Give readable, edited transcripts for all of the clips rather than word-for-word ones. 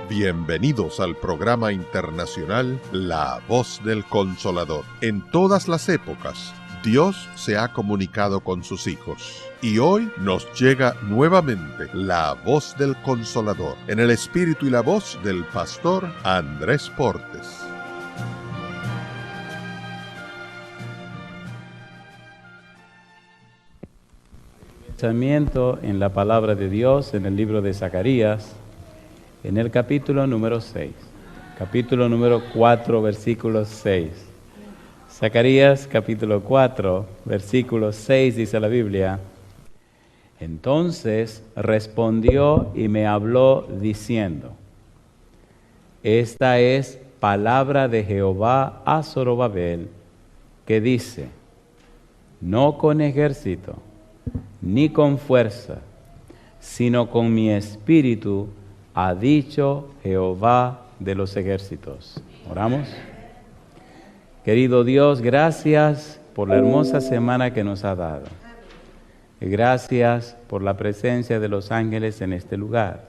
Bienvenidos al programa internacional La Voz del Consolador. En todas las épocas, Dios se ha comunicado con sus hijos. Y hoy nos llega nuevamente la Voz del Consolador, en el espíritu y la voz del pastor Andrés Portes. Pensamiento en la palabra de Dios en el libro de Zacarías, en el capítulo número 6, capítulo número 4, versículo 6. Zacarías capítulo 4, versículo 6 dice la Biblia: Entonces respondió y me habló diciendo: Esta es palabra de Jehová a Zorobabel, que dice: No con ejército, ni con fuerza, sino con mi espíritu, ha dicho Jehová de los ejércitos. Oramos. Querido Dios, gracias por la hermosa semana que nos ha dado. Gracias por la presencia de los ángeles en este lugar.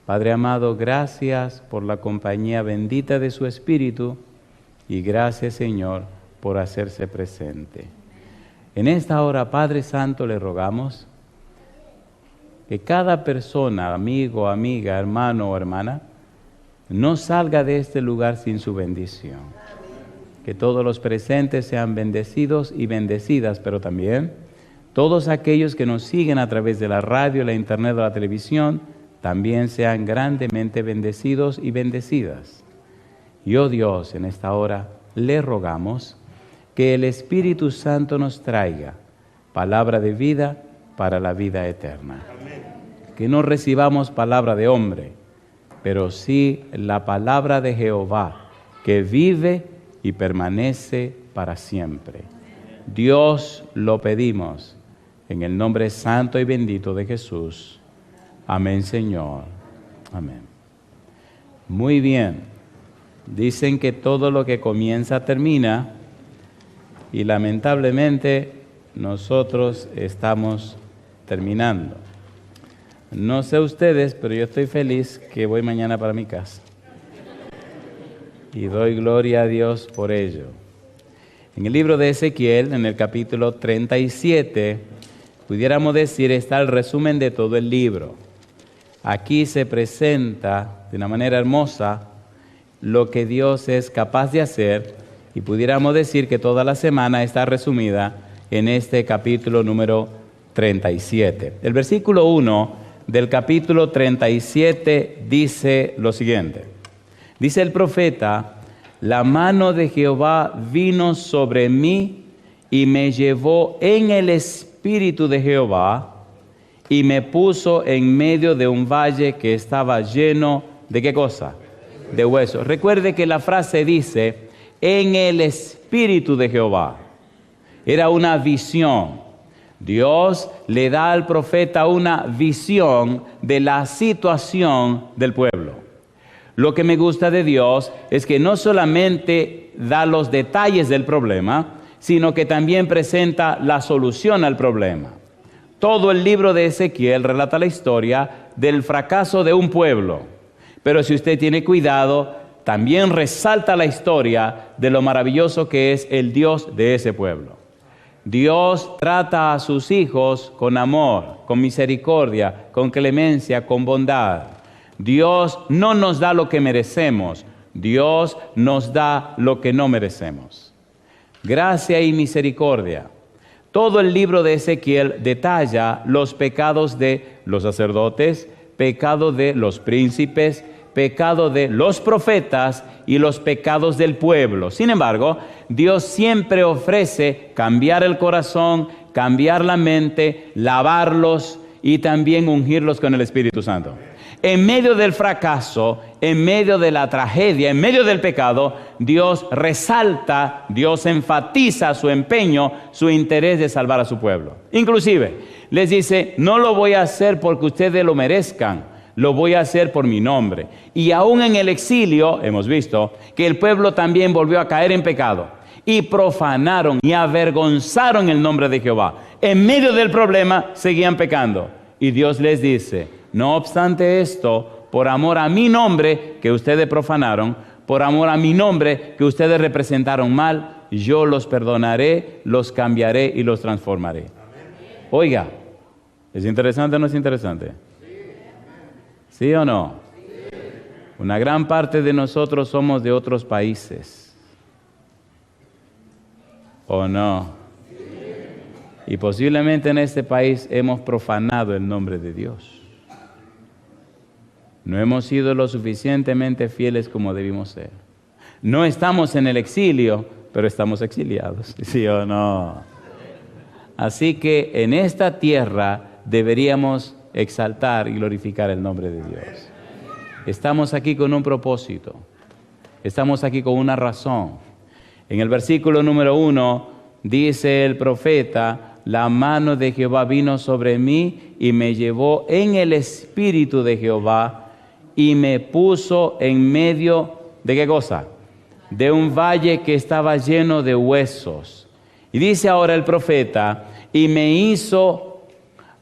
Padre amado, gracias por la compañía bendita de su Espíritu y gracias, Señor, por hacerse presente. En esta hora, Padre Santo, le rogamos que cada persona, amigo, amiga, hermano o hermana, no salga de este lugar sin su bendición. Que todos los presentes sean bendecidos y bendecidas, pero también todos aquellos que nos siguen a través de la radio, la internet o la televisión, también sean grandemente bendecidos y bendecidas. Y oh Dios, en esta hora le rogamos que el Espíritu Santo nos traiga palabra de vida para la vida eterna. Amén. Que no recibamos palabra de hombre, pero sí la palabra de Jehová, que vive y permanece para siempre. Dios, lo pedimos en el nombre santo y bendito de Jesús. Amén, Señor. Amén. Muy bien. Dicen que todo lo que comienza termina, y lamentablemente nosotros estamos terminando. No sé ustedes, pero yo estoy feliz que voy mañana para mi casa. Y doy gloria a Dios por ello. En el libro de Ezequiel, en el capítulo 37, pudiéramos decir, está el resumen de todo el libro. Aquí se presenta de una manera hermosa lo que Dios es capaz de hacer, y pudiéramos decir que toda la semana está resumida en este capítulo número 37. El versículo 1 del capítulo 37 dice lo siguiente. Dice el profeta: La mano de Jehová vino sobre mí y me llevó en el espíritu de Jehová y me puso en medio de un valle que estaba lleno de ¿qué cosa? De huesos. Recuerde que la frase dice en el espíritu de Jehová. Era una visión. Dios le da al profeta una visión de la situación del pueblo. Lo que me gusta de Dios es que no solamente da los detalles del problema, sino que también presenta la solución al problema. Todo el libro de Ezequiel relata la historia del fracaso de un pueblo. Pero si usted tiene cuidado, también resalta la historia de lo maravilloso que es el Dios de ese pueblo. Dios trata a sus hijos con amor, con misericordia, con clemencia, con bondad. Dios no nos da lo que merecemos, Dios nos da lo que no merecemos. Gracia y misericordia. Todo el libro de Ezequiel detalla los pecados de los sacerdotes, pecado de los príncipes, pecado de los profetas y los pecados del pueblo. Sin embargo, Dios siempre ofrece cambiar el corazón, cambiar la mente, lavarlos y también ungirlos con el Espíritu Santo. En medio del fracaso, en medio de la tragedia, en medio del pecado, Dios resalta, Dios enfatiza su empeño, su interés de salvar a su pueblo. Inclusive, les dice, no lo voy a hacer porque ustedes lo merezcan, lo voy a hacer por mi nombre. Y aún en el exilio, hemos visto que el pueblo también volvió a caer en pecado. Y profanaron y avergonzaron el nombre de Jehová. En medio del problema, seguían pecando. Y Dios les dice, no obstante esto, por amor a mi nombre que ustedes profanaron, por amor a mi nombre que ustedes representaron mal, yo los perdonaré, los cambiaré y los transformaré. Oiga, ¿es interesante o no es interesante? ¿Sí o no? Una gran parte de nosotros somos de otros países. ¿O no? Y posiblemente en este país hemos profanado el nombre de Dios. No hemos sido lo suficientemente fieles como debimos ser. No estamos en el exilio, pero estamos exiliados. ¿Sí o no? Así que en esta tierra deberíamos exaltar y glorificar el nombre de Dios. Estamos aquí con un propósito. Estamos aquí con una razón. En el versículo número 1 dice el profeta: la mano de Jehová vino sobre mí y me llevó en el espíritu de Jehová y me puso en medio de ¿qué cosa? De un valle que estaba lleno de huesos. Y dice ahora el profeta: y me hizo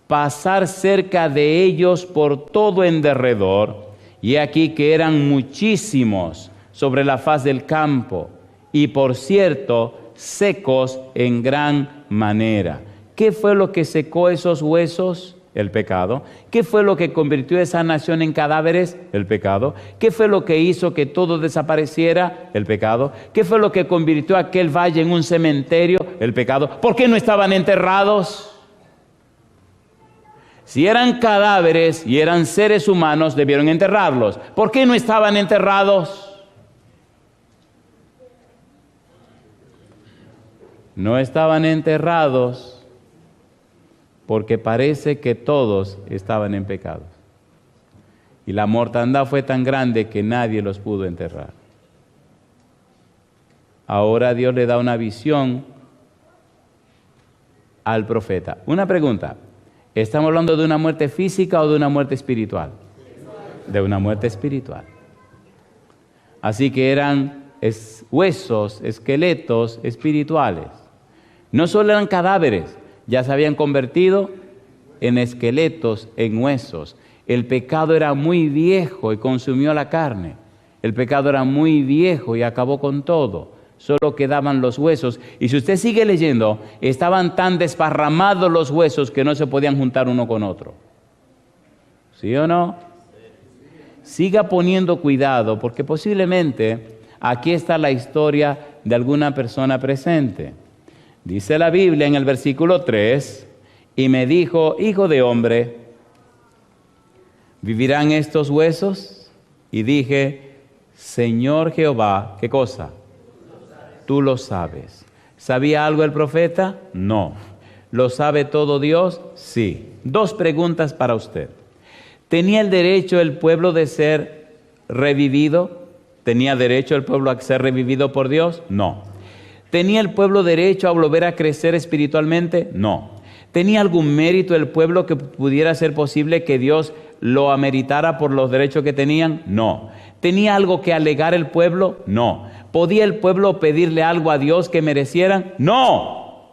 pasar cerca de ellos por todo en derredor, y aquí que eran muchísimos sobre la faz del campo, y por cierto, secos en gran manera. ¿Qué fue lo que secó esos huesos? El pecado. ¿Qué fue lo que convirtió esa nación en cadáveres? El pecado. ¿Qué fue lo que hizo que todo desapareciera? El pecado. ¿Qué fue lo que convirtió aquel valle en un cementerio? El pecado. ¿Por qué no estaban enterrados? Si eran cadáveres y eran seres humanos, debieron enterrarlos. ¿Por qué no estaban enterrados? No estaban enterrados porque parece que todos estaban en pecado. Y la mortandad fue tan grande que nadie los pudo enterrar. Ahora Dios le da una visión al profeta. Una pregunta: ¿estamos hablando de una muerte física o de una muerte espiritual? De una muerte espiritual. Así que eran huesos, esqueletos espirituales. No solo eran cadáveres, ya se habían convertido en esqueletos, en huesos. El pecado era muy viejo y consumió la carne. El pecado era muy viejo y acabó con todo. Solo quedaban los huesos. Y si usted sigue leyendo, estaban tan desparramados los huesos que no se podían juntar uno con otro. ¿Sí o no? Siga poniendo cuidado, porque posiblemente aquí está la historia de alguna persona presente. Dice la Biblia en el versículo 3, y me dijo: hijo de hombre, ¿vivirán estos huesos? Y dije: Señor Jehová, ¿qué cosa? Tú lo sabes. ¿Sabía algo el profeta? No. ¿Lo sabe todo Dios? Sí. 2 preguntas para usted. ¿Tenía el derecho el pueblo de ser revivido? ¿Tenía derecho el pueblo a ser revivido por Dios? No. ¿Tenía el pueblo derecho a volver a crecer espiritualmente? No. ¿Tenía algún mérito el pueblo que pudiera ser posible que Dios lo ameritara por los derechos que tenían? No. ¿Tenía algo que alegar el pueblo? No. ¿Podía el pueblo pedirle algo a Dios que merecieran? No.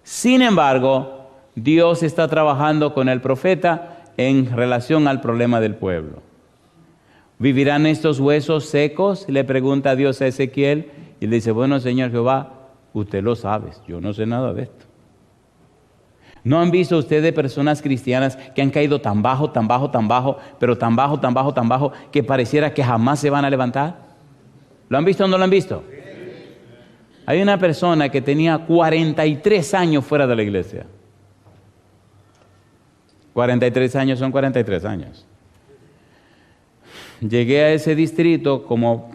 Sin embargo, Dios está trabajando con el profeta en relación al problema del pueblo. ¿Vivirán estos huesos secos? Le pregunta Dios a Ezequiel y le dice: bueno, Señor Jehová, usted lo sabe, yo no sé nada de esto. ¿No han visto ustedes personas cristianas que han caído tan bajo, pero tan bajo, que pareciera que jamás se van a levantar? ¿Lo han visto o no lo han visto? Hay una persona que tenía 43 años fuera de la iglesia. 43 años son 43 años. Llegué a ese distrito como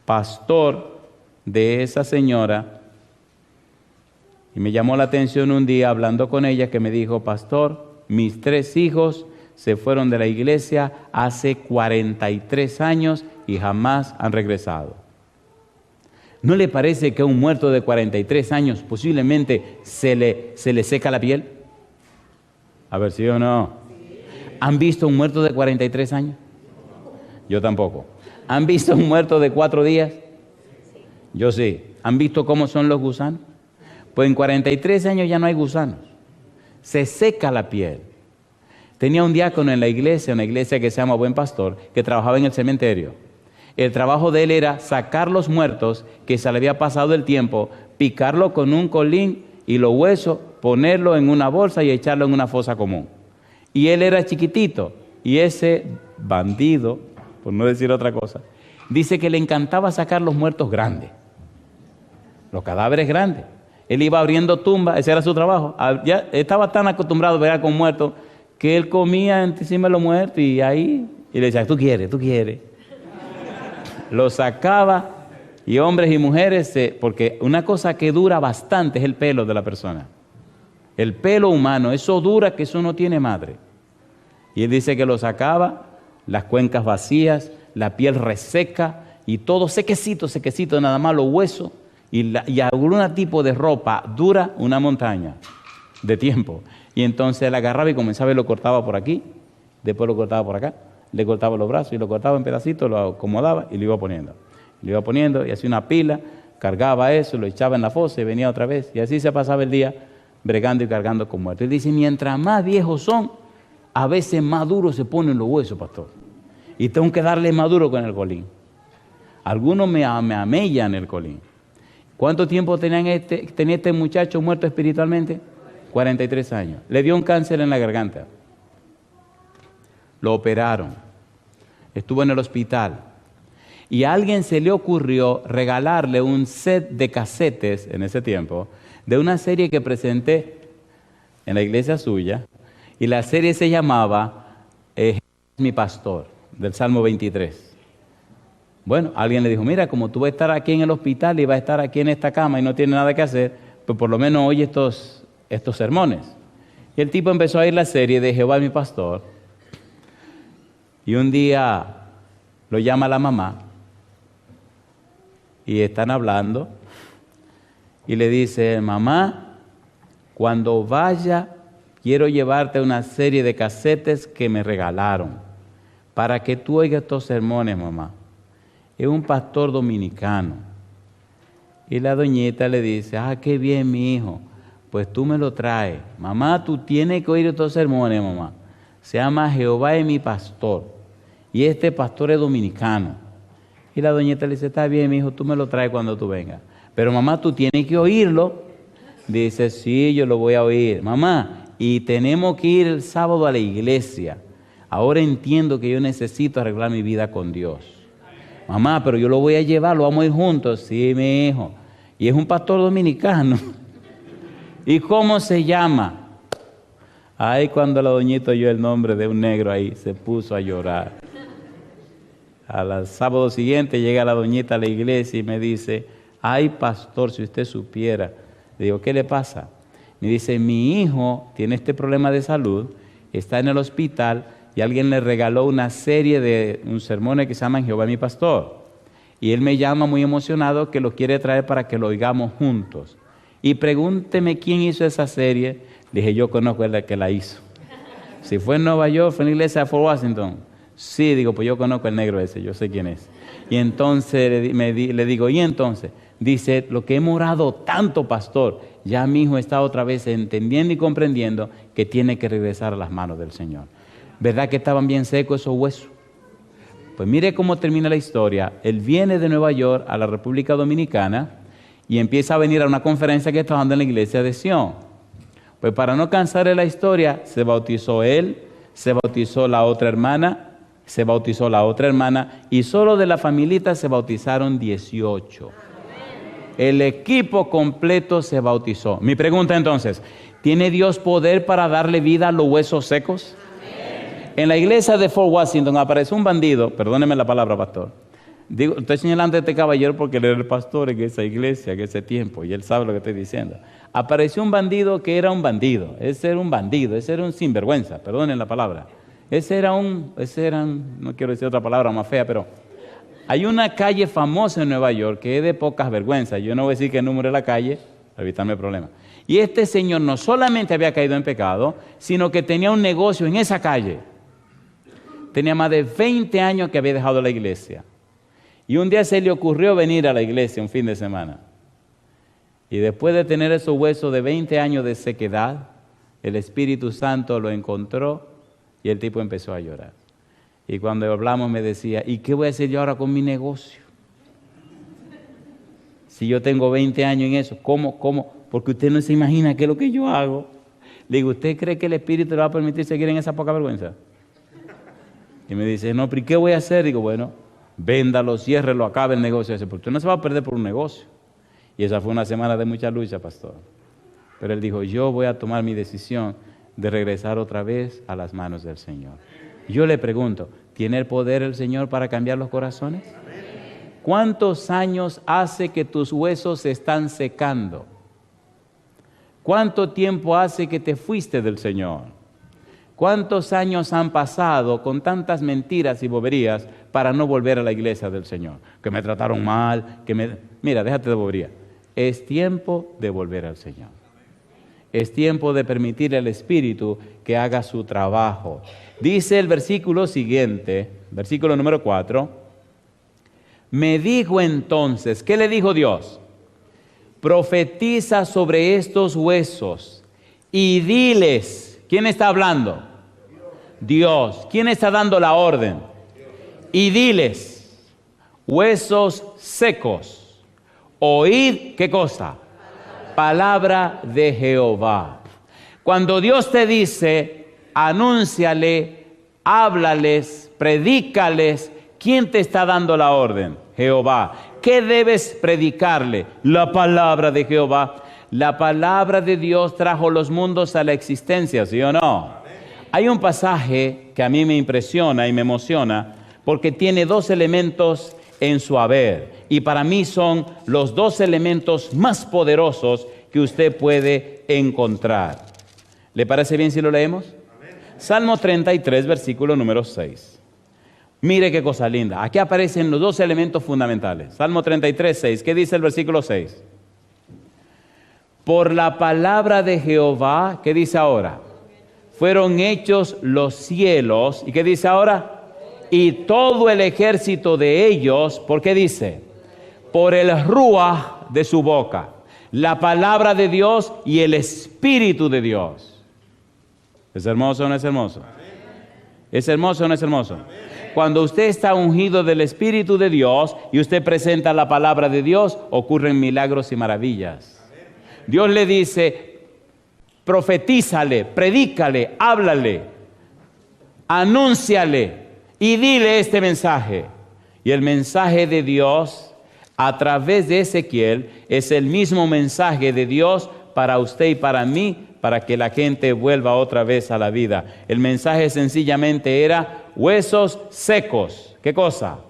pastor de esa señora y me llamó la atención un día hablando con ella que me dijo: pastor, mis 3 hijos se fueron de la iglesia hace 43 años y jamás han regresado. ¿No le parece que a un muerto de 43 años posiblemente se le seca la piel? A ver, ¿sí o no? ¿Han visto un muerto de 43 años? Yo tampoco. ¿Han visto un muerto de 4 días? Yo sí. ¿Han visto cómo son los gusanos? Pues en 43 años ya no hay gusanos. Se seca la piel. Tenía un diácono en la iglesia, una iglesia que se llama Buen Pastor, que trabajaba en el cementerio. El trabajo de él era sacar los muertos que se le había pasado el tiempo, picarlo con un colín y los huesos, ponerlo en una bolsa y echarlo en una fosa común. Y él era chiquitito, y ese bandido, por no decir otra cosa, dice que le encantaba sacar los muertos grandes, los cadáveres grandes. Él iba abriendo tumbas, ese era su trabajo. Ya estaba tan acostumbrado a ver con muertos que él comía encima de los muertos y ahí, y le decía, tú quieres. Lo sacaba, y hombres y mujeres, porque una cosa que dura bastante es el pelo de la persona. El pelo humano, eso dura que eso no tiene madre. Y él dice que lo sacaba, las cuencas vacías, la piel reseca y todo sequecito, nada más los huesos y algún tipo de ropa dura una montaña de tiempo. Y entonces él agarraba y comenzaba y lo cortaba por aquí, después lo cortaba por acá, le cortaba los brazos y lo cortaba en pedacitos, lo acomodaba y lo iba poniendo. Lo iba poniendo y hacía una pila, cargaba eso, lo echaba en la fosa y venía otra vez. Y así se pasaba el día bregando y cargando con muertos. Él dice, mientras más viejos son, a veces más duros se ponen los huesos, pastor. Y tengo que darle más duro con el colín. Algunos me amellan el colín. ¿Cuánto tiempo tenía este muchacho muerto espiritualmente? 43 años. Le dio un cáncer en la garganta. Lo operaron. Estuvo en el hospital. Y a alguien se le ocurrió regalarle un set de casetes en ese tiempo de una serie que presenté en la iglesia suya. Y la serie se llamaba Mi Pastor, del Salmo 23. Bueno, alguien le dijo, mira, como tú vas a estar aquí en el hospital y vas a estar aquí en esta cama y no tienes nada que hacer, pues por lo menos oye estos sermones. Y el tipo empezó a oír la serie de Jehová mi pastor. Y un día lo llama la mamá y están hablando y le dice, mamá, cuando vaya quiero llevarte una serie de casetes que me regalaron para que tú oigas estos sermones, mamá. Es un pastor dominicano. Y la doñita le dice, qué bien, mi hijo, pues tú me lo traes. Mamá, tú tienes que oír estos sermones, mamá. Se llama Jehová es mi pastor. Y este pastor es dominicano. Y la doñita le dice, está bien, mi hijo, tú me lo traes cuando tú vengas. Pero mamá, tú tienes que oírlo. Dice, sí, yo lo voy a oír. Mamá, y tenemos que ir el sábado a la iglesia. Ahora entiendo que yo necesito arreglar mi vida con Dios. Mamá, pero yo lo voy a llevar, lo vamos a ir juntos. Sí, mi hijo. Y es un pastor dominicano. ¿Y cómo se llama? Ay, cuando la doñita oyó el nombre de un negro ahí, se puso a llorar. Al sábado siguiente llega la doñita a la iglesia y me dice, ay, pastor, si usted supiera. Le digo, ¿qué le pasa? Me dice, mi hijo tiene este problema de salud, está en el hospital y alguien le regaló una serie de un sermón que se llama Jehová mi pastor. Y él me llama muy emocionado que lo quiere traer para que lo oigamos juntos. Y pregúnteme quién hizo esa serie. Le dije, yo conozco el que la hizo. Si fue en Nueva York, fue en la iglesia de Fort Washington. Sí, digo, pues yo conozco el negro ese, yo sé quién es. Y entonces le digo, ¿y entonces? Dice, lo que hemos orado tanto, pastor, ya mi hijo está otra vez entendiendo y comprendiendo que tiene que regresar a las manos del Señor. ¿Verdad que estaban bien secos esos huesos? Pues mire cómo termina la historia. Él viene de Nueva York a la República Dominicana y empieza a venir a una conferencia que está dando en la iglesia de Sion. Pues para no cansar de la historia, se bautizó él, se bautizó la otra hermana, y solo de la familita se bautizaron 18. El equipo completo se bautizó. Mi pregunta entonces, ¿tiene Dios poder para darle vida a los huesos secos? En la iglesia de Fort Washington apareció un bandido, perdóneme la palabra, pastor. Estoy señalando a este caballero porque él era el pastor en esa iglesia, en ese tiempo, y él sabe lo que estoy diciendo. Apareció un bandido que era un bandido. Ese era un sinvergüenza, perdonen la palabra. Ese era un, no quiero decir otra palabra más fea, pero hay una calle famosa en Nueva York que es de pocas vergüenzas. Yo no voy a decir qué número es la calle, para evitarme problemas. Y este señor no solamente había caído en pecado, sino que tenía un negocio en esa calle. Tenía más de 20 años que había dejado la iglesia. Y un día se le ocurrió venir a la iglesia un fin de semana. Y después de tener esos huesos de 20 años de sequedad, el Espíritu Santo lo encontró Y el tipo empezó a llorar. Y cuando hablamos me decía, ¿y qué voy a hacer yo ahora con mi negocio? Si yo tengo 20 años en eso, ¿cómo? Porque usted no se imagina qué es lo que yo hago. Le digo, ¿usted cree que el Espíritu le va a permitir seguir en esa poca vergüenza? Y me dice, no, pero ¿y qué voy a hacer? Digo, bueno, véndalo, ciérrelo, acabe el negocio ese, porque usted no se va a perder por un negocio. Y esa fue una semana de mucha lucha, pastor. Pero él dijo, yo voy a tomar mi decisión de regresar otra vez a las manos del Señor. Yo le pregunto, ¿tiene el poder el Señor para cambiar los corazones? ¿Cuántos años hace que tus huesos se están secando? ¿Cuánto tiempo hace que te fuiste del Señor? ¿Cuántos años han pasado con tantas mentiras y boberías para no volver a la iglesia del Señor? Que me trataron mal, Mira, déjate de bobería. Es tiempo de volver al Señor. Es tiempo de permitir al Espíritu que haga su trabajo. Dice el versículo siguiente, versículo número 4. Me dijo entonces, ¿qué le dijo Dios? Profetiza sobre estos huesos y diles, ¿quién está hablando? Dios. ¿Quién está dando la orden? Y diles, huesos secos, oíd, ¿qué cosa? Palabra de Jehová. Cuando Dios te dice, anúnciale, háblales, predícales, ¿quién te está dando la orden? Jehová. ¿Qué debes predicarle? La palabra de Jehová. La palabra de Dios trajo los mundos a la existencia, ¿sí o no? Hay un pasaje que a mí me impresiona y me emociona porque tiene dos elementos en su haber. Y para mí son los dos elementos más poderosos que usted puede encontrar. ¿Le parece bien si lo leemos? Amén. Salmo 33, versículo número 6. Mire qué cosa linda. Aquí aparecen los dos elementos fundamentales. Salmo 33, 6. ¿Qué dice el versículo 6? Por la palabra de Jehová, ¿qué dice ahora? Fueron hechos los cielos. ¿Y qué dice ahora? Y todo el ejército de ellos, ¿por qué dice? Por el ruaj de su boca. La palabra de Dios y el Espíritu de Dios. ¿Es hermoso o no es hermoso? ¿Es hermoso o no es hermoso? Cuando usted está ungido del Espíritu de Dios y usted presenta la palabra de Dios, ocurren milagros y maravillas. Dios le dice, profetízale, predícale, háblale, anúnciale y dile este mensaje. Y el mensaje de Dios a través de Ezequiel es el mismo mensaje de Dios para usted y para mí, para que la gente vuelva otra vez a la vida. El mensaje sencillamente era huesos secos. ¿Qué cosa?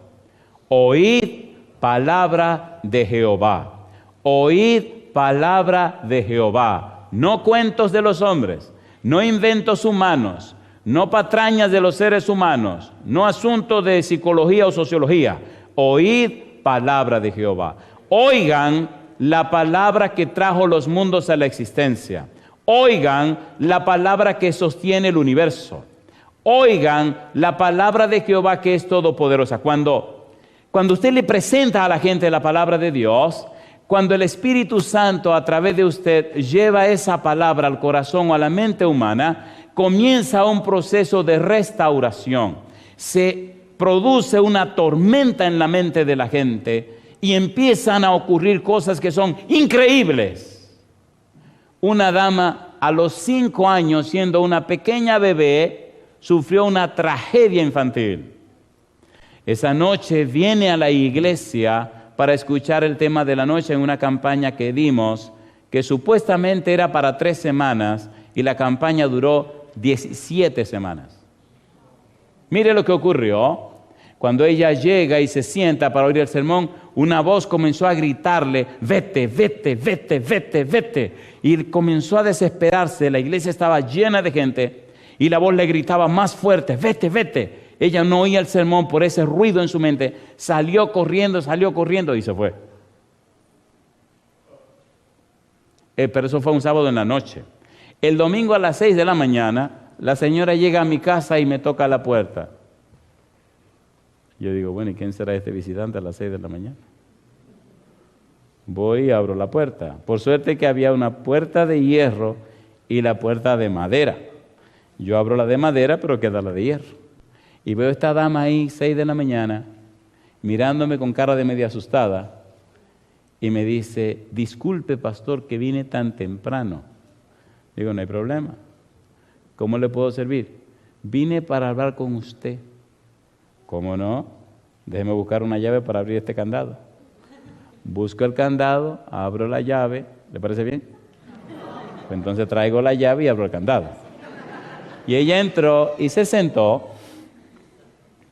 Oíd palabra de Jehová. Oíd palabra de Jehová. No cuentos de los hombres, no inventos humanos, no patrañas de los seres humanos, no asuntos de psicología o sociología. Oíd palabra de Jehová. Oigan la palabra que trajo los mundos a la existencia. Oigan la palabra que sostiene el universo. Oigan la palabra de Jehová que es todopoderosa. Cuando usted le presenta a la gente la palabra de Dios, cuando el Espíritu Santo a través de usted lleva esa palabra al corazón o a la mente humana, comienza un proceso de restauración. Se produce una tormenta en la mente de la gente y empiezan a ocurrir cosas que son increíbles. Una dama a los 5 años, siendo una pequeña bebé, sufrió una tragedia infantil. Esa noche viene a la iglesia para escuchar el tema de la noche en una campaña que dimos, que supuestamente era para 3 semanas y la campaña duró 17 semanas. Mire lo que ocurrió. Cuando ella llega y se sienta para oír el sermón, una voz comenzó a gritarle, vete, vete, vete, vete, vete. Y comenzó a desesperarse. La iglesia estaba llena de gente y la voz le gritaba más fuerte, vete, vete. Ella no oía el sermón por ese ruido en su mente. Salió corriendo y se fue. Pero eso fue un sábado en la noche. El domingo a las 6 de la mañana, la señora llega a mi casa y me toca la puerta. Yo digo, bueno, ¿y quién será este visitante a las 6 de la mañana? Voy y abro la puerta. Por suerte que había una puerta de hierro y la puerta de madera. Yo abro la de madera, pero queda la de hierro. Y veo a esta dama ahí, 6 de la mañana, mirándome con cara de media asustada, y me dice, disculpe, pastor, que vine tan temprano. Digo, no hay problema. ¿Cómo le puedo servir? Vine para hablar con usted. ¿Cómo no? Déjeme buscar una llave para abrir este candado. Busco el candado, abro la llave. ¿Le parece bien? Pues entonces traigo la llave y abro el candado. Y ella entró y se sentó.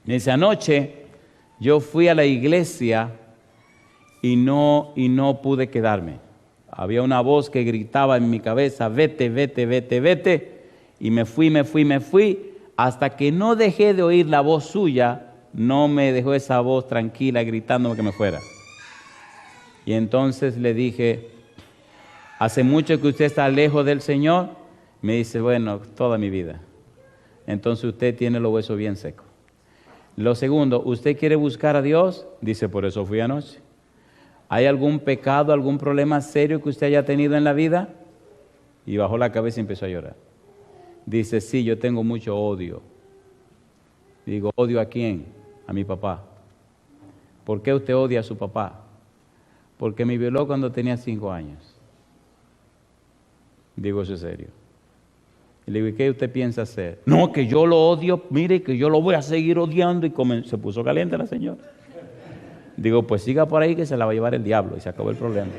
Me dice, anoche yo fui a la iglesia y no pude quedarme. Había una voz que gritaba en mi cabeza, vete, vete, vete, vete. Y me fui, hasta que no dejé de oír la voz suya, no me dejó esa voz tranquila gritándome que me fuera. Y entonces le dije, ¿hace mucho que usted está lejos del Señor? Me dice, bueno, toda mi vida. Entonces usted tiene los huesos bien secos. Lo segundo, ¿usted quiere buscar a Dios? Dice, por eso fui anoche. ¿Hay algún pecado, algún problema serio que usted haya tenido en la vida? Y bajó la cabeza y empezó a llorar. Dice, sí, yo tengo mucho odio. Digo, ¿odio a quién? A mi papá. ¿Por qué usted odia a su papá? Porque me violó cuando tenía 5 años. Digo, eso es serio. Y le digo, ¿y qué usted piensa hacer? No, que yo lo odio, mire, que yo lo voy a seguir odiando. Y se puso caliente la señora. Digo, pues siga por ahí que se la va a llevar el diablo. Y se acabó el problema.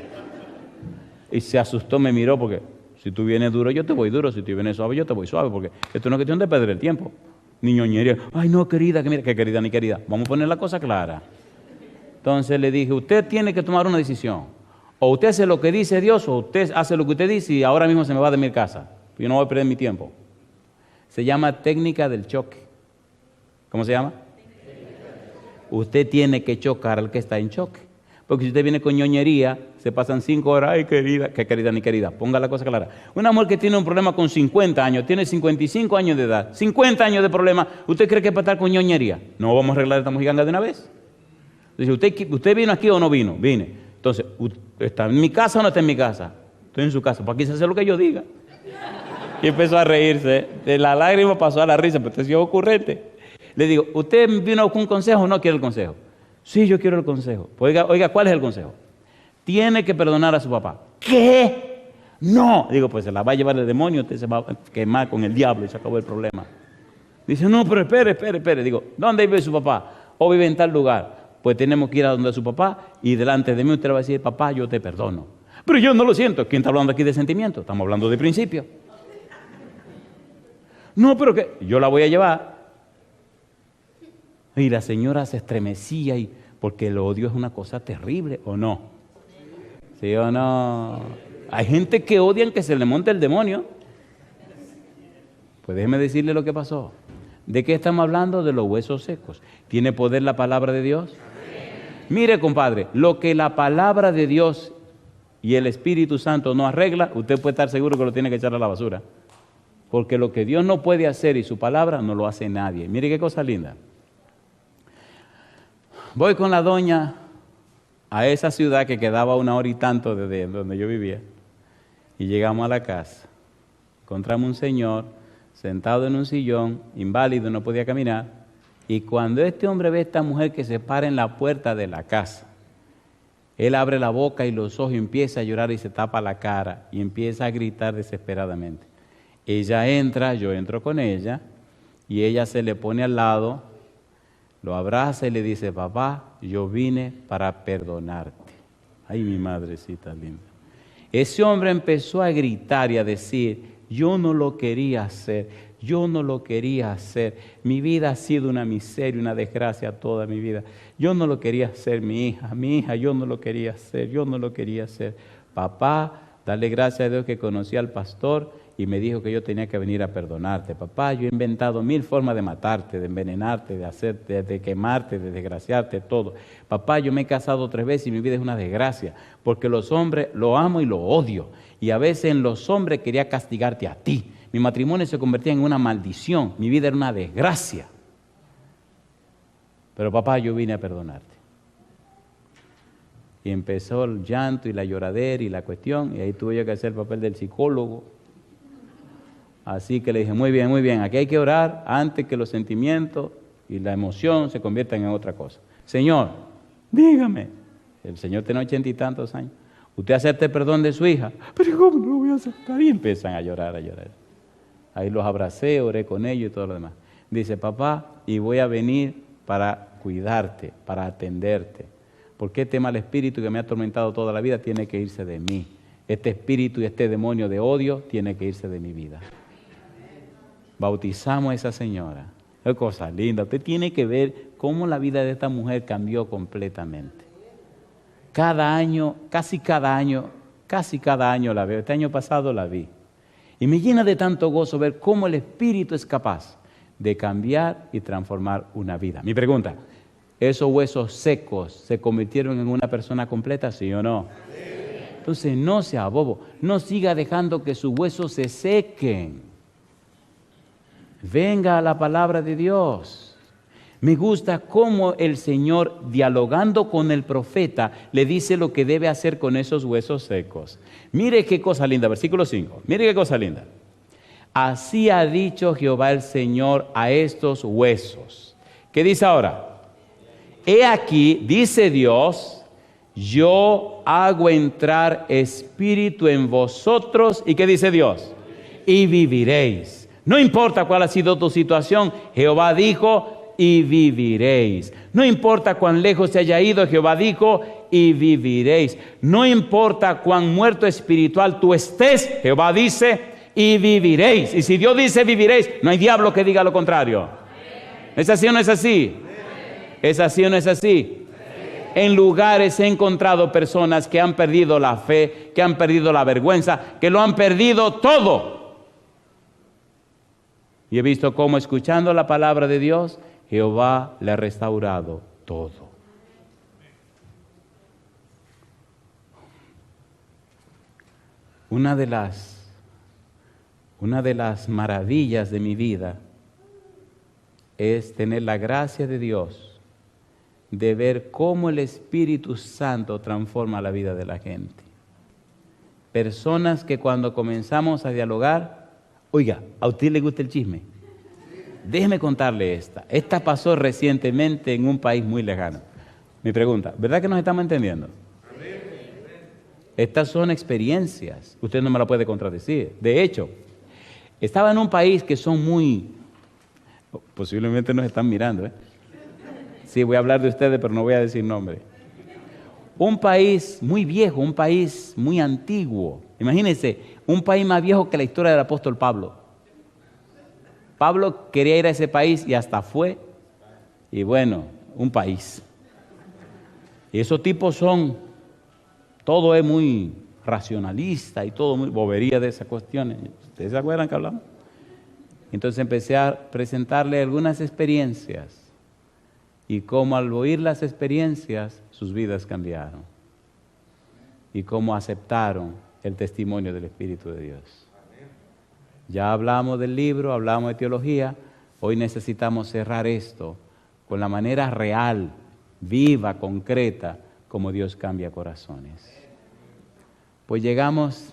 Y se asustó, me miró porque si tú vienes duro, yo te voy duro. Si tú vienes suave, yo te voy suave. Porque esto no es cuestión de perder el tiempo. Ni ñoñería. Ay, no, querida, que mira, que querida ni querida. Vamos a poner la cosa clara. Entonces le dije, usted tiene que tomar una decisión. O usted hace lo que dice Dios, o usted hace lo que usted dice y ahora mismo se me va de mi casa. Yo no voy a perder mi tiempo. Se llama técnica del choque. ¿Cómo se llama? Usted tiene que chocar al que está en choque. Porque si usted viene con ñoñería, se pasan 5 horas, ay querida, que querida ni querida, ponga la cosa clara. Una mujer que tiene un problema con 50 años, tiene 55 años de edad, 50 años de problema, ¿usted cree que es para estar con ñoñería? No vamos a arreglar esta mojiganga de una vez. Entonces, ¿usted vino aquí o no vino? Vine. Entonces, ¿está en mi casa o no está en mi casa? Estoy en su casa, pues aquí se hace lo que yo diga. Y empezó a reírse, de la lágrima pasó a la risa, pero usted es ocurrente. Le digo, ¿usted vino con un consejo o no quiere el consejo? Sí, yo quiero el consejo. Pues oiga, ¿cuál es el consejo? Tiene que perdonar a su papá. ¿Qué? No. Digo, pues se la va a llevar el demonio, usted se va a quemar con el diablo y se acabó el problema. Dice, no, pero espere. Digo, ¿dónde vive su papá? O vive en tal lugar. Pues tenemos que ir a donde su papá y delante de mí usted va a decir, papá, yo te perdono. Pero yo no lo siento. ¿Quién está hablando aquí de sentimiento? Estamos hablando de principio. No, pero que yo la voy a llevar. Y la señora se estremecía porque el odio es una cosa terrible, ¿o no? ¿Sí o no? Hay gente que odian que se le monte el demonio. Pues déjeme decirle lo que pasó. ¿De qué estamos hablando? De los huesos secos. ¿Tiene poder la palabra de Dios? Mire, compadre, lo que la palabra de Dios y el Espíritu Santo no arregla, usted puede estar seguro que lo tiene que echar a la basura. Porque lo que Dios no puede hacer y su palabra no lo hace nadie. Mire qué cosa linda. Voy con la doña a esa ciudad que quedaba 1 hora y tanto de donde yo vivía. Y llegamos a la casa. Encontramos un señor sentado en un sillón, inválido, no podía caminar. Y cuando este hombre ve a esta mujer que se para en la puerta de la casa, él abre la boca y los ojos y empieza a llorar y se tapa la cara y empieza a gritar desesperadamente. Ella entra, yo entro con ella y ella se le pone al lado, lo abraza y le dice, papá, yo vine para perdonarte. Ay, mi madrecita linda. Ese hombre empezó a gritar y a decir, yo no lo quería hacer. Yo no lo quería hacer. Mi vida ha sido una miseria, una desgracia toda mi vida. Yo no lo quería hacer, mi hija, yo no lo quería hacer, yo no lo quería hacer. Papá, dale gracias a Dios que conocí al pastor y me dijo que yo tenía que venir a perdonarte. Papá, yo he inventado 1000 formas de matarte, de envenenarte, de quemarte, de desgraciarte, todo. Papá, yo me he casado 3 veces y mi vida es una desgracia, porque los hombres lo amo y lo odio. Y a veces en los hombres quería castigarte a ti. Mi matrimonio se convertía en una maldición. Mi vida era una desgracia. Pero papá, yo vine a perdonarte. Y empezó el llanto y la lloradera y la cuestión. Y ahí tuve yo que hacer el papel del psicólogo. Así que le dije, muy bien, aquí hay que orar antes que los sentimientos y la emoción se conviertan en otra cosa. Señor, dígame, el Señor tiene 80 y tantos años, ¿usted acepta el perdón de su hija? Pero ¿cómo no lo voy a aceptar? Y empiezan a llorar. Ahí los abracé, oré con ellos y todo lo demás. Dice, papá, y voy a venir para cuidarte, para atenderte, porque este mal espíritu que me ha atormentado toda la vida tiene que irse de mí. Este espíritu y este demonio de odio tiene que irse de mi vida. Bautizamos a esa señora. Es cosa linda. Usted tiene que ver cómo la vida de esta mujer cambió completamente. Cada año, casi cada año la veo. Este año pasado la vi. Y me llena de tanto gozo ver cómo el Espíritu es capaz de cambiar y transformar una vida. Mi pregunta, ¿esos huesos secos se convirtieron en una persona completa, sí o no? Entonces no sea bobo, no siga dejando que sus huesos se sequen. Venga a la palabra de Dios. Me gusta cómo el Señor, dialogando con el profeta, le dice lo que debe hacer con esos huesos secos. Mire qué cosa linda, versículo 5. Mire qué cosa linda. Así ha dicho Jehová el Señor a estos huesos. ¿Qué dice ahora? He aquí, dice Dios, yo hago entrar espíritu en vosotros. ¿Y qué dice Dios? Y viviréis. No importa cuál ha sido tu situación, Jehová dijo, y viviréis. No importa cuán lejos se haya ido, Jehová dijo, y viviréis. No importa cuán muerto espiritual tú estés, Jehová dice, y viviréis. Y si Dios dice viviréis, no hay diablo que diga lo contrario. ¿Es así o no es así? ¿Es así o no es así? En lugares he encontrado personas que han perdido la fe, que han perdido la vergüenza, que lo han perdido todo. Y he visto cómo, escuchando la palabra de Dios, Jehová le ha restaurado todo. Una de las maravillas de mi vida es tener la gracia de Dios de ver cómo el Espíritu Santo transforma la vida de la gente. Personas que cuando comenzamos a dialogar, oiga, ¿a usted le gusta el chisme? Déjeme contarle esta. Esta pasó recientemente en un país muy lejano. Mi pregunta, ¿verdad que nos estamos entendiendo? Estas son experiencias. Usted no me la puede contradecir. De hecho, estaba en un país que son muy... Posiblemente nos están mirando, ¿eh? Sí, voy a hablar de ustedes, pero no voy a decir nombre. Un país muy viejo, un país muy antiguo. Imagínense, un país más viejo que la historia del apóstol Pablo. Pablo quería ir a ese país y hasta fue. Y bueno, un país. Y esos tipos son, todo es muy racionalista y todo muy bobería de esas cuestiones. ¿Ustedes se acuerdan que hablamos? Entonces empecé a presentarle algunas experiencias. Y cómo al oír las experiencias, sus vidas cambiaron. Y cómo aceptaron el testimonio del Espíritu de Dios. Ya hablamos del libro, hablamos de teología. Hoy necesitamos cerrar esto con la manera real, viva, concreta, como Dios cambia corazones. Pues llegamos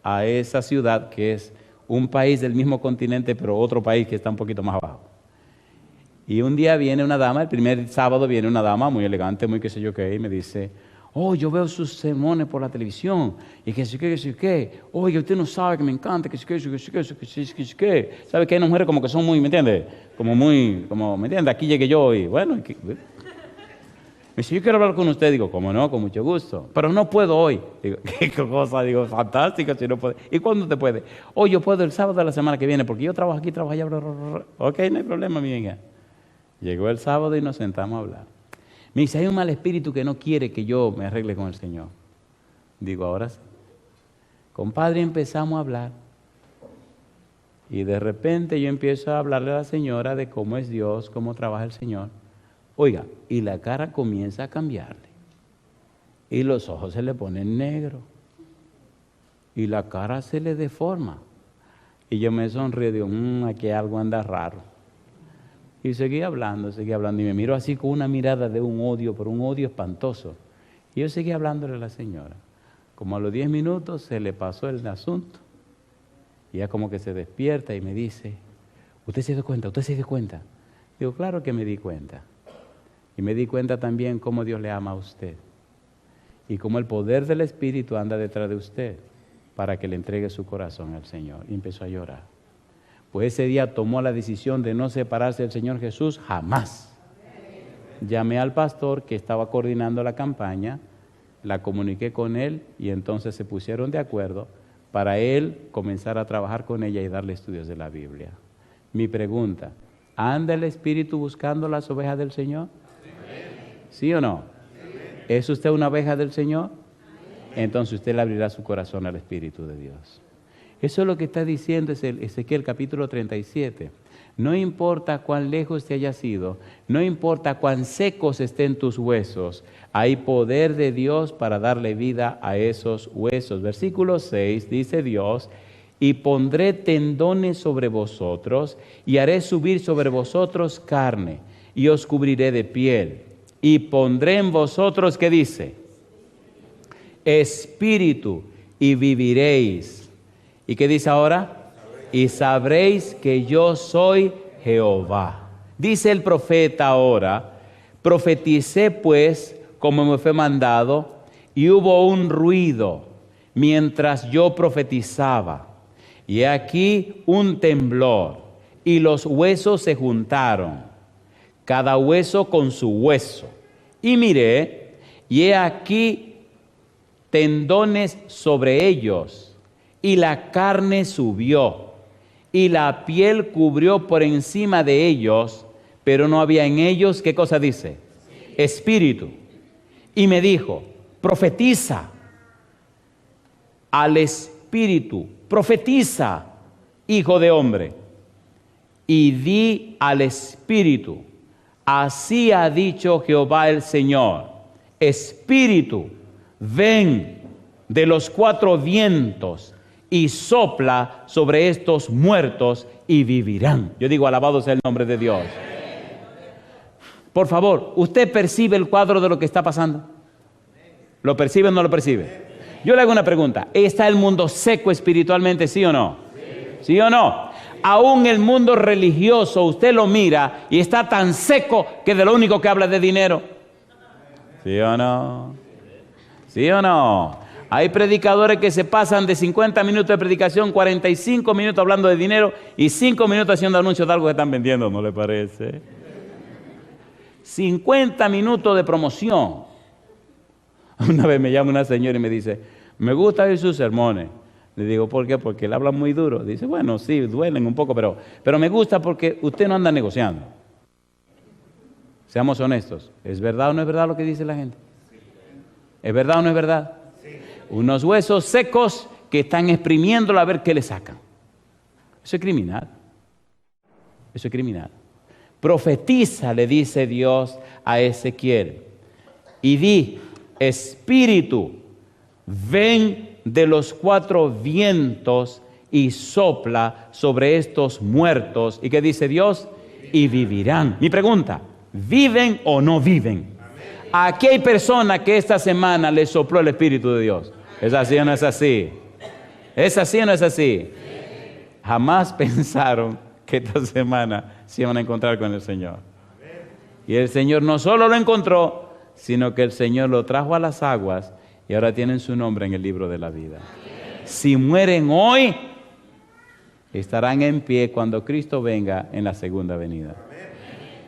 a esa ciudad que es un país del mismo continente, pero otro país que está un poquito más abajo. Y un día viene una dama, el primer sábado viene una dama muy elegante, muy qué sé yo qué, y me dice, oh, yo veo sus sermones por la televisión, y que sé qué, oye, usted no sabe que me encanta, que sé qué. ¿Sabe que hay unas mujeres como que son muy, ¿me entiende? ¿Me entiende? Aquí llegué yo y bueno, me dice, yo quiero hablar con usted. Digo, ¿cómo no? Con mucho gusto. Pero no puedo hoy. Digo, ¿qué cosa? Digo, fantástico si no puede. ¿Y cuándo te puede? Hoy yo puedo el sábado de la semana que viene, porque yo trabajo aquí, trabajo allá. Ok, no hay problema, mi hija. Llegó el sábado y nos sentamos a hablar. Me dice, hay un mal espíritu que no quiere que yo me arregle con el Señor. Digo, ahora sí. Compadre, empezamos a hablar. Y de repente yo empiezo a hablarle a la señora de cómo es Dios, cómo trabaja el Señor. Oiga, y la cara comienza a cambiarle. Y los ojos se le ponen negros. Y la cara se le deforma. Y yo me sonrío y digo, aquí algo anda raro. Y seguí hablando, y me miró así con una mirada de un odio, pero un odio espantoso. Y yo seguí hablándole a la señora. Como a los 10 minutos se le pasó el asunto. Y ella como que se despierta y me dice, ¿usted se dio cuenta? ¿Usted se dio cuenta? Digo, claro que me di cuenta. Y me di cuenta también cómo Dios le ama a usted. Y cómo el poder del Espíritu anda detrás de usted para que le entregue su corazón al Señor. Y empezó a llorar. Pues ese día tomó la decisión de no separarse del Señor Jesús jamás. Llamé al pastor que estaba coordinando la campaña, la comuniqué con él y entonces se pusieron de acuerdo para él comenzar a trabajar con ella y darle estudios de la Biblia. Mi pregunta, ¿anda el Espíritu buscando las ovejas del Señor? ¿Sí o no? ¿Es usted una oveja del Señor? Entonces usted le abrirá su corazón al Espíritu de Dios. Eso es lo que está diciendo Ezequiel capítulo 37. No importa cuán lejos te hayas ido, no importa cuán secos estén tus huesos, hay poder de Dios para darle vida a esos huesos. Versículo 6 dice Dios, y pondré tendones sobre vosotros, y haré subir sobre vosotros carne, y os cubriré de piel, y pondré en vosotros, ¿qué dice? Espíritu, y viviréis. ¿Y qué dice ahora? Y sabréis que yo soy Jehová. Dice el profeta ahora, profeticé pues como me fue mandado, y hubo un ruido mientras yo profetizaba. Y aquí un temblor, y los huesos se juntaron, cada hueso con su hueso. Y miré, y he aquí tendones sobre ellos, y la carne subió, y la piel cubrió por encima de ellos, pero no había en ellos, ¿qué cosa dice? Espíritu. Y me dijo, profetiza al Espíritu, profetiza, hijo de hombre, y di al Espíritu, así ha dicho Jehová el Señor, Espíritu, ven de los cuatro vientos, y sopla sobre estos muertos y vivirán. Yo digo, alabado sea el nombre de Dios. Por favor, ¿usted percibe el cuadro de lo que está pasando? ¿Lo percibe o no lo percibe? Yo le hago una pregunta. ¿Está el mundo seco espiritualmente, sí o no? ¿Sí o no? Aún el mundo religioso, usted lo mira y está tan seco que de lo único que habla es de dinero. ¿Sí o no? ¿Sí o no? Hay predicadores que se pasan de 50 minutos de predicación, 45 minutos hablando de dinero y 5 minutos haciendo anuncios de algo que están vendiendo, ¿no le parece? 50 minutos de promoción. Una vez me llama una señora y me dice, me gusta oír sus sermones. Le digo, ¿por qué? Porque él habla muy duro. Dice, bueno, sí, duelen un poco, pero me gusta porque usted no anda negociando. Seamos honestos. ¿Es verdad o no es verdad lo que dice la gente? ¿Es verdad o no es verdad? Unos huesos secos que están exprimiéndolo a ver qué le sacan. Eso es criminal. Eso es criminal. Profetiza, le dice Dios a Ezequiel, y di, Espíritu, ven de los cuatro vientos y sopla sobre estos muertos. ¿Y qué dice Dios? Y vivirán. Mi pregunta, ¿viven o no viven? Aquí hay personas que esta semana les sopló el Espíritu de Dios. ¿Es así o no es así? ¿Es así o no es así? Jamás pensaron que esta semana se iban a encontrar con el Señor. Y el Señor no solo lo encontró, sino que el Señor lo trajo a las aguas y ahora tienen su nombre en el libro de la vida. Si mueren hoy, estarán en pie cuando Cristo venga en la segunda venida.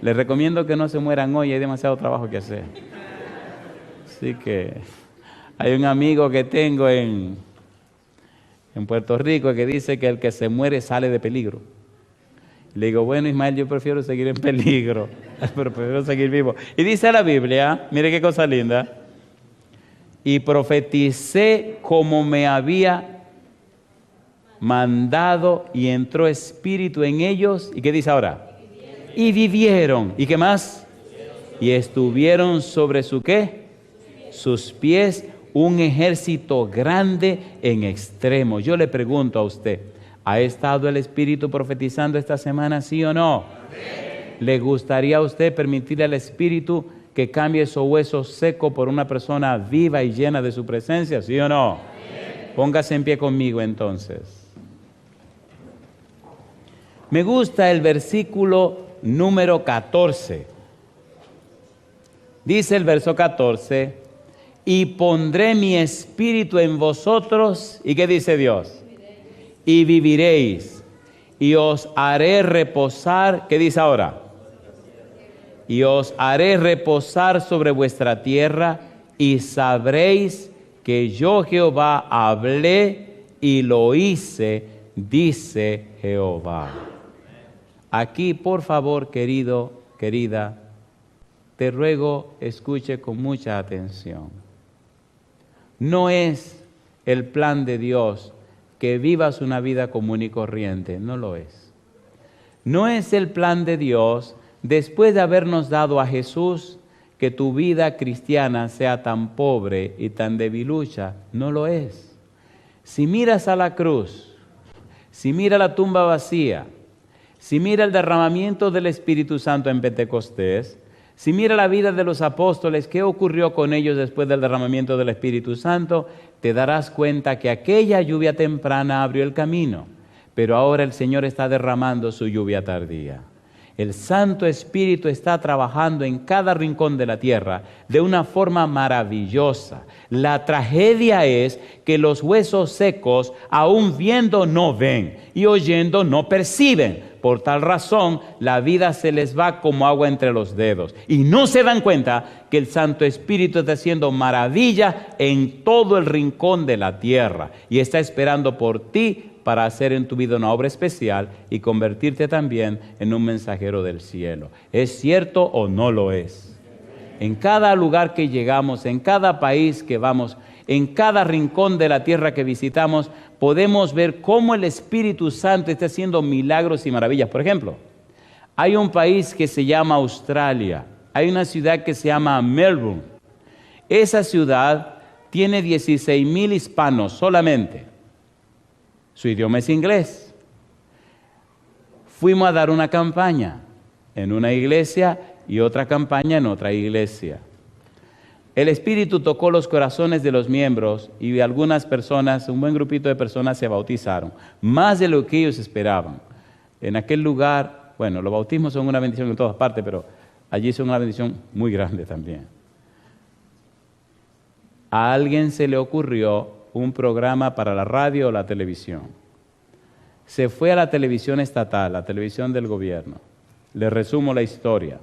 Les recomiendo que no se mueran hoy, hay demasiado trabajo que hacer. Así que hay un amigo que tengo en Puerto Rico que dice que el que se muere sale de peligro. Le digo, bueno, Ismael, yo prefiero seguir en peligro, pero prefiero seguir vivo. Y dice la Biblia, mire qué cosa linda, y profeticé como me había mandado y entró espíritu en ellos. ¿Y qué dice ahora? Y vivieron. ¿Y qué más? Y estuvieron sobre su ¿qué? Sus pies un ejército grande en extremo. Yo le pregunto a usted, ¿ha estado el Espíritu profetizando esta semana, sí o no? Amén. ¿Le gustaría a usted permitirle al Espíritu que cambie su hueso seco por una persona viva y llena de su presencia, sí o no? Amén. Póngase en pie conmigo entonces. Me gusta el versículo número 14. Dice el verso 14, y pondré mi espíritu en vosotros, ¿y qué dice Dios? Y viviréis, y os haré reposar, ¿qué dice ahora? Y os haré reposar sobre vuestra tierra, y sabréis que yo Jehová hablé y lo hice, dice Jehová. Aquí, por favor, querido, querida, te ruego, escuche con mucha atención. No es el plan de Dios que vivas una vida común y corriente, no lo es. No es el plan de Dios, después de habernos dado a Jesús, que tu vida cristiana sea tan pobre y tan debilucha, no lo es. Si miras a la cruz, si mira la tumba vacía, si mira el derramamiento del Espíritu Santo en Pentecostés, si mira la vida de los apóstoles, qué ocurrió con ellos después del derramamiento del Espíritu Santo, te darás cuenta que aquella lluvia temprana abrió el camino, pero ahora el Señor está derramando su lluvia tardía. El Santo Espíritu está trabajando en cada rincón de la tierra de una forma maravillosa. La tragedia es que los huesos secos, aún viendo, no ven y oyendo, no perciben. Por tal razón, la vida se les va como agua entre los dedos. Y no se dan cuenta que el Santo Espíritu está haciendo maravilla en todo el rincón de la tierra. Y está esperando por ti para hacer en tu vida una obra especial y convertirte también en un mensajero del cielo. ¿Es cierto o no lo es? En cada lugar que llegamos, en cada país que vamos, en cada rincón de la tierra que visitamos, podemos ver cómo el Espíritu Santo está haciendo milagros y maravillas. Por ejemplo, hay un país que se llama Australia, hay una ciudad que se llama Melbourne. Esa ciudad tiene 16,000 hispanos solamente. Su idioma es inglés. Fuimos a dar una campaña en una iglesia y otra campaña en otra iglesia. El Espíritu tocó los corazones de los miembros y algunas personas, un buen grupito de personas se bautizaron, más de lo que ellos esperaban. En aquel lugar, bueno, los bautismos son una bendición en todas partes, pero allí son una bendición muy grande también. A alguien se le ocurrió un programa para la radio o la televisión. Se fue a la televisión estatal, la televisión del gobierno. Les resumo la historia.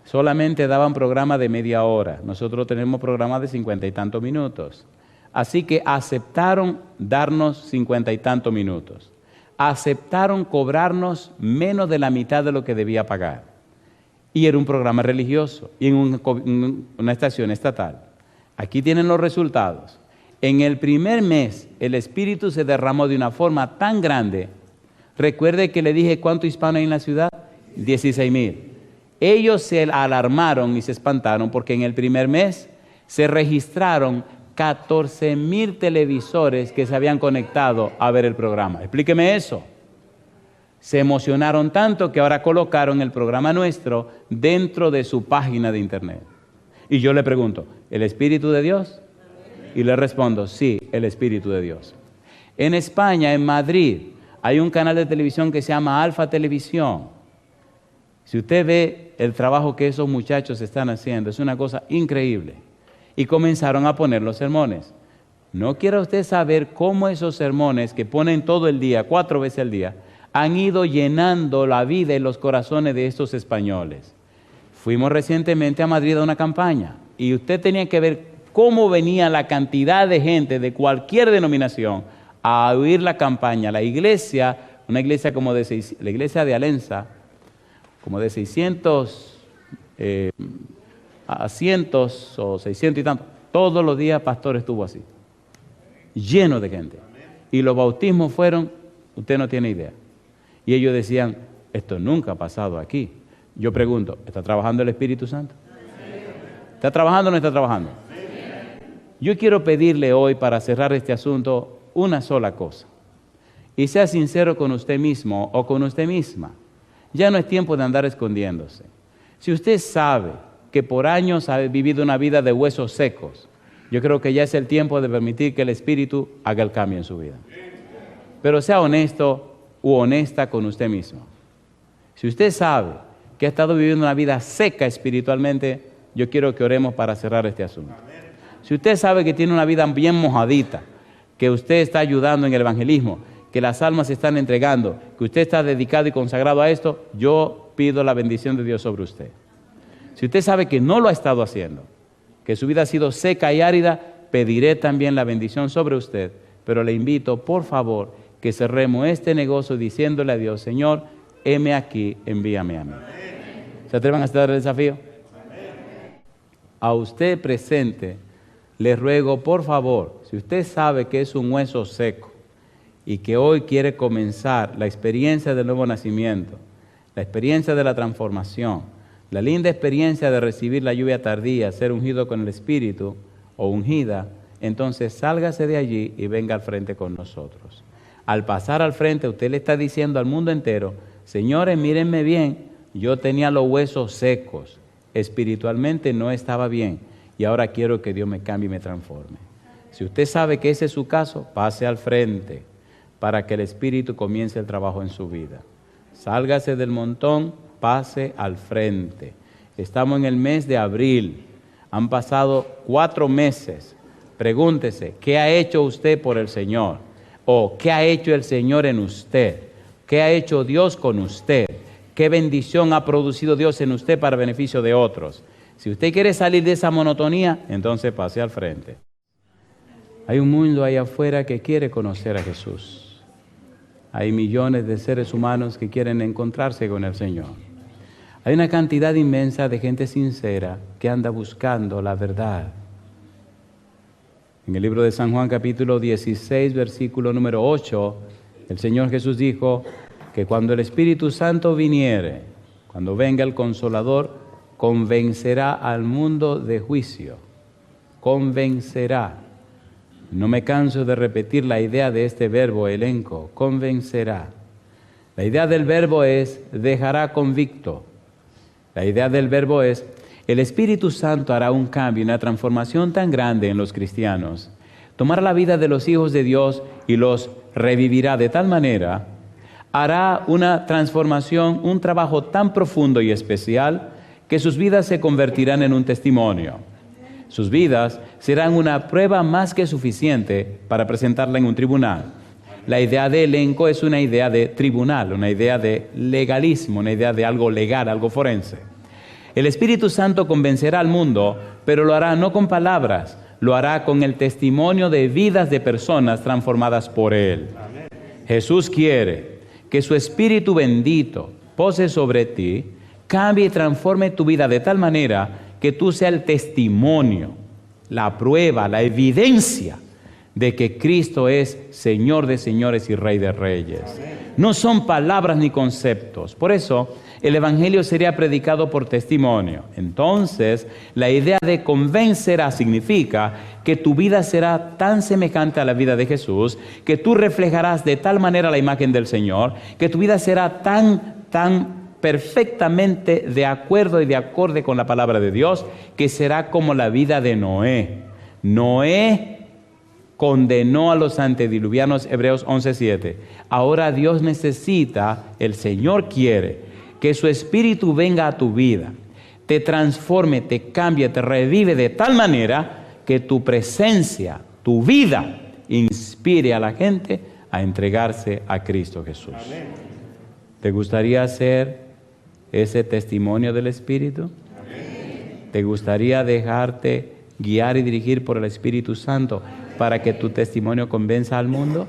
Solamente daban programa de media hora. Nosotros tenemos programa de 50 y tantos minutos. Así que aceptaron darnos 50 y tantos minutos. Aceptaron cobrarnos menos de la mitad de lo que debía pagar. Y era un programa religioso y en una estación estatal. Aquí tienen los resultados. En el primer mes, el Espíritu se derramó de una forma tan grande. Recuerde que le dije cuánto hispano hay en la ciudad, 16,000. Ellos se alarmaron y se espantaron porque en el primer mes se registraron 14,000 televisores que se habían conectado a ver el programa. Explíqueme eso. Se emocionaron tanto que ahora colocaron el programa nuestro dentro de su página de internet. Y yo le pregunto, ¿el Espíritu de Dios? Y le respondo, sí, el Espíritu de Dios. En España, en Madrid, hay un canal de televisión que se llama Alfa Televisión. Si usted ve el trabajo que esos muchachos están haciendo, es una cosa increíble. Y comenzaron a poner los sermones. ¿No quiere usted saber cómo esos sermones que ponen todo el día, 4 veces al día, han ido llenando la vida y los corazones de estos españoles? Fuimos recientemente a Madrid a una campaña y usted tenía que ver cómo venía la cantidad de gente de cualquier denominación a oír la campaña. La iglesia, una iglesia como la iglesia de Alenza, como de 600 asientos o 600 y tantos, todos los días pastor estuvo así, lleno de gente. Y los bautismos fueron, usted no tiene idea. Y ellos decían, esto nunca ha pasado aquí. Yo pregunto, ¿está trabajando el Espíritu Santo? ¿Está trabajando o no está trabajando? Yo quiero pedirle hoy, para cerrar este asunto, una sola cosa. Y sea sincero con usted mismo o con usted misma. Ya no es tiempo de andar escondiéndose. Si usted sabe que por años ha vivido una vida de huesos secos, yo creo que ya es el tiempo de permitir que el Espíritu haga el cambio en su vida. Pero sea honesto u honesta con usted mismo. Si usted sabe que ha estado viviendo una vida seca espiritualmente, yo quiero que oremos para cerrar este asunto. Si usted sabe que tiene una vida bien mojadita, que usted está ayudando en el evangelismo, que las almas se están entregando, que usted está dedicado y consagrado a esto, yo pido la bendición de Dios sobre usted. Si usted sabe que no lo ha estado haciendo, que su vida ha sido seca y árida, pediré también la bendición sobre usted, pero le invito, por favor, que cerremos este negocio diciéndole a Dios: Señor, heme aquí, envíame a mí. ¿Se atrevan a aceptar el desafío? A usted presente, le ruego, por favor, si usted sabe que es un hueso seco y que hoy quiere comenzar la experiencia del nuevo nacimiento, la experiencia de la transformación, la linda experiencia de recibir la lluvia tardía, ser ungido con el Espíritu o ungida, entonces sálgase de allí y venga al frente con nosotros. Al pasar al frente, usted le está diciendo al mundo entero: señores, mírenme bien, yo tenía los huesos secos, espiritualmente no estaba bien, y ahora quiero que Dios me cambie y me transforme. Si usted sabe que ese es su caso, pase al frente para que el Espíritu comience el trabajo en su vida. Sálgase del montón, pase al frente. Estamos en el mes de abril, han pasado 4 meses. Pregúntese, ¿qué ha hecho usted por el Señor? ¿O qué ha hecho el Señor en usted? ¿Qué ha hecho Dios con usted? ¿Qué bendición ha producido Dios en usted para beneficio de otros? Si usted quiere salir de esa monotonía, entonces pase al frente. Hay un mundo allá afuera que quiere conocer a Jesús. Hay millones de seres humanos que quieren encontrarse con el Señor. Hay una cantidad inmensa de gente sincera que anda buscando la verdad. En el libro de San Juan, capítulo 16, versículo número 8, el Señor Jesús dijo que cuando el Espíritu Santo viniere, cuando venga el Consolador, convencerá al mundo de juicio. Convencerá. No me canso de repetir la idea de este verbo elenco, convencerá. La idea del verbo es dejará convicto. La idea del verbo es el Espíritu Santo hará un cambio, una transformación tan grande en los cristianos. Tomará la vida de los hijos de Dios y los revivirá de tal manera, hará una transformación, un trabajo tan profundo y especial que sus vidas se convertirán en un testimonio. Sus vidas serán una prueba más que suficiente para presentarla en un tribunal. La idea de elenco es una idea de tribunal, una idea de legalismo, una idea de algo legal, algo forense. El Espíritu Santo convencerá al mundo, pero lo hará no con palabras, lo hará con el testimonio de vidas de personas transformadas por Él. Amén. Jesús quiere que su Espíritu bendito pose sobre ti, cambie y transforme tu vida de tal manera que tú seas el testimonio, la prueba, la evidencia de que Cristo es Señor de señores y Rey de reyes. No son palabras ni conceptos. Por eso, el Evangelio sería predicado por testimonio. Entonces, la idea de convencerá significa que tu vida será tan semejante a la vida de Jesús, que tú reflejarás de tal manera la imagen del Señor, que tu vida será tan perfectamente de acuerdo y de acorde con la palabra de Dios, que será como la vida de Noé. Noé condenó a los antediluvianos, Hebreos 11:7. Ahora Dios necesita, el Señor quiere que su Espíritu venga a tu vida, te transforme, te cambie, te revive de tal manera que tu presencia, tu vida, inspire a la gente a entregarse a Cristo Jesús. Amén. ¿Te gustaría ser ese testimonio del Espíritu? Amén. ¿Te gustaría dejarte guiar y dirigir por el Espíritu Santo para que tu testimonio convenza al mundo?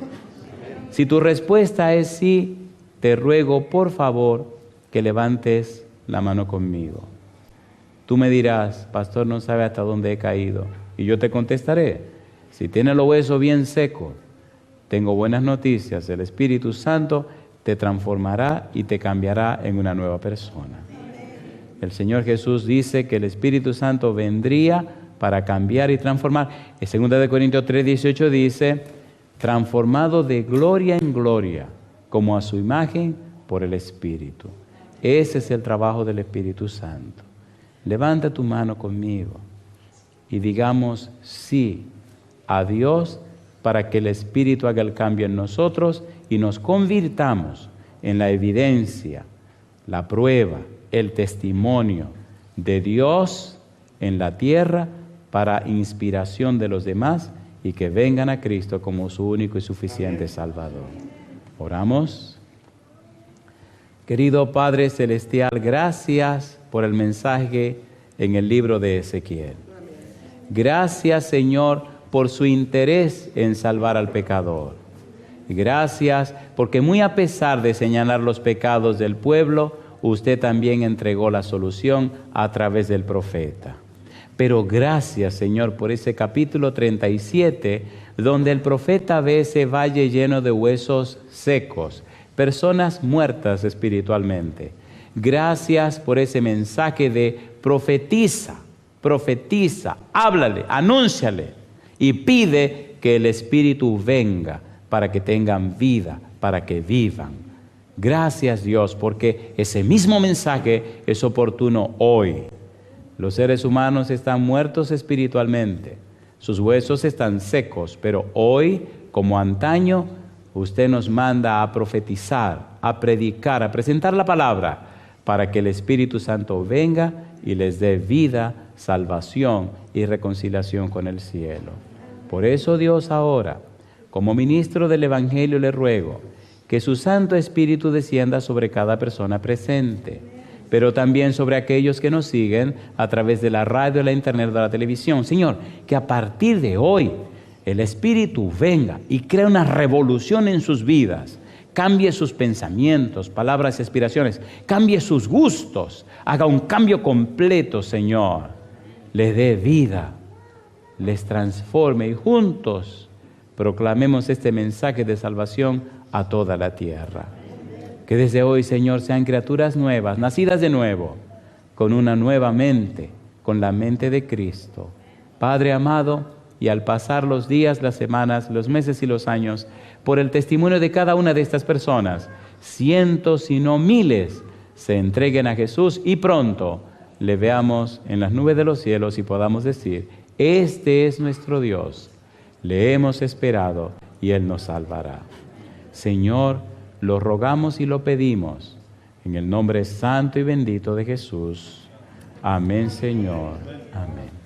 Si tu respuesta es sí, te ruego por favor que levantes la mano conmigo. Tú me dirás: pastor, no sabe hasta dónde he caído. Y yo te contestaré: si tienes los huesos bien secos, tengo buenas noticias. El Espíritu Santo te transformará y te cambiará en una nueva persona. El Señor Jesús dice que el Espíritu Santo vendría para cambiar y transformar. En 2 Corintios 3:18 dice: transformado de gloria en gloria, como a su imagen por el Espíritu. Ese es el trabajo del Espíritu Santo. Levanta tu mano conmigo y digamos sí a Dios para que el Espíritu haga el cambio en nosotros y nos convirtamos en la evidencia, la prueba, el testimonio de Dios en la tierra para inspiración de los demás y que vengan a Cristo como su único y suficiente Salvador. Oramos. Querido Padre Celestial, gracias por el mensaje en el libro de Ezequiel. Gracias, Señor, por su interés en salvar al pecador. Gracias porque muy a pesar de señalar los pecados del pueblo, usted también entregó la solución a través del profeta. Pero gracias, Señor, por ese capítulo 37, donde el profeta ve ese valle lleno de huesos secos, personas muertas espiritualmente. Gracias por ese mensaje de profetiza, háblale, anúnciale y pide que el Espíritu venga para que tengan vida, para que vivan. Gracias, Dios, porque ese mismo mensaje es oportuno hoy. Los seres humanos están muertos espiritualmente, sus huesos están secos, pero hoy, como antaño, usted nos manda a profetizar, a predicar, a presentar la palabra, para que el Espíritu Santo venga y les dé vida, salvación y reconciliación con el cielo. Por eso, Dios, ahora, como ministro del Evangelio, le ruego que su Santo Espíritu descienda sobre cada persona presente, pero también sobre aquellos que nos siguen a través de la radio, la internet, de la televisión. Señor, que a partir de hoy el Espíritu venga y crea una revolución en sus vidas, cambie sus pensamientos, palabras y aspiraciones, cambie sus gustos, haga un cambio completo, Señor, le dé vida, les transforme y juntos proclamemos este mensaje de salvación a toda la tierra. Que desde hoy, Señor, sean criaturas nuevas, nacidas de nuevo, con una nueva mente, con la mente de Cristo. Padre amado, y al pasar los días, las semanas, los meses y los años, por el testimonio de cada una de estas personas, cientos y no miles se entreguen a Jesús y pronto le veamos en las nubes de los cielos y podamos decir: este es nuestro Dios, le hemos esperado y Él nos salvará. Señor, lo rogamos y lo pedimos en el nombre santo y bendito de Jesús. Amén, Señor. Amén.